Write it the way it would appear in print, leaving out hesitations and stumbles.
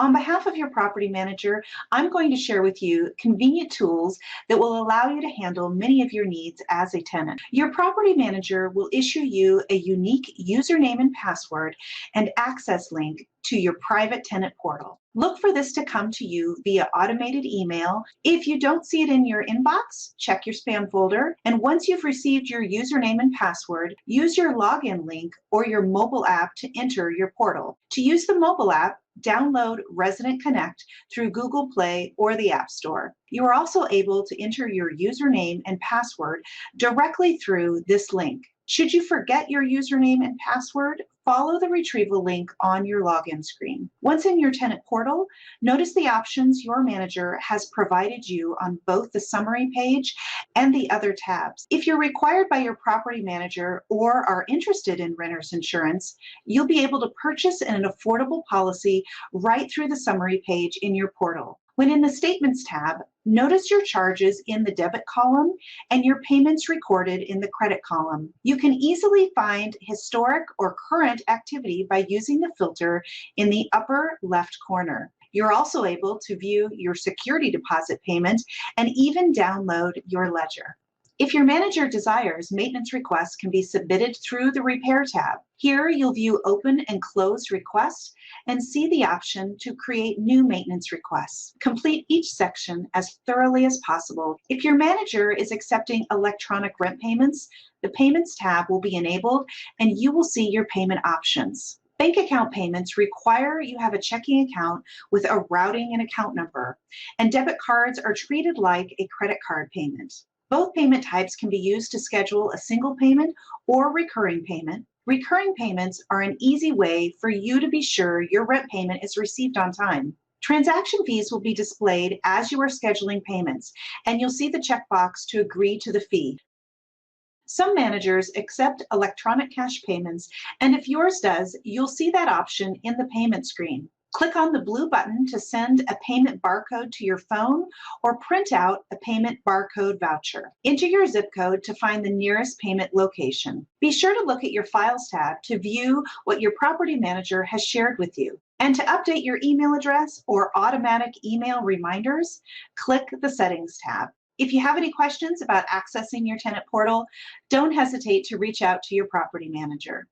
On behalf of your property manager, I'm going to share with you convenient tools that will allow you to handle many of your needs as a tenant. Your property manager will issue you a unique username and password and access link to your private tenant portal. Look for this to come to you via automated email. If you don't see it in your inbox, check your spam folder. And once you've received your username and password, use your login link or your mobile app to enter your portal. To use the mobile app, download Resident Connect through Google Play or the App Store. You are also able to enter your username and password directly through this link. Should you forget your username and password, follow the retrieval link on your login screen. Once in your tenant portal, notice the options your manager has provided you on both the summary page and the other tabs. If you're required by your property manager or are interested in renter's insurance, you'll be able to purchase an affordable policy right through the summary page in your portal. When in the Statements tab, notice your charges in the debit column and your payments recorded in the credit column. You can easily find historic or current activity by using the filter in the upper left corner. You're also able to view your security deposit payment and even download your ledger. If your manager desires, maintenance requests can be submitted through the Repair tab. Here, you'll view open and closed requests and see the option to create new maintenance requests. Complete each section as thoroughly as possible. If your manager is accepting electronic rent payments, the Payments tab will be enabled and you will see your payment options. Bank account payments require you have a checking account with a routing and account number, and debit cards are treated like a credit card payment. Both payment types can be used to schedule a single payment or recurring payment. Recurring payments are an easy way for you to be sure your rent payment is received on time. Transaction fees will be displayed as you are scheduling payments, and you'll see the checkbox to agree to the fee. Some managers accept electronic cash payments, and if yours does, you'll see that option in the payment screen. Click on the blue button to send a payment barcode to your phone or print out a payment barcode voucher. Enter your zip code to find the nearest payment location. Be sure to look at your Files tab to view what your property manager has shared with you. And to update your email address or automatic email reminders, click the Settings tab. If you have any questions about accessing your tenant portal, don't hesitate to reach out to your property manager.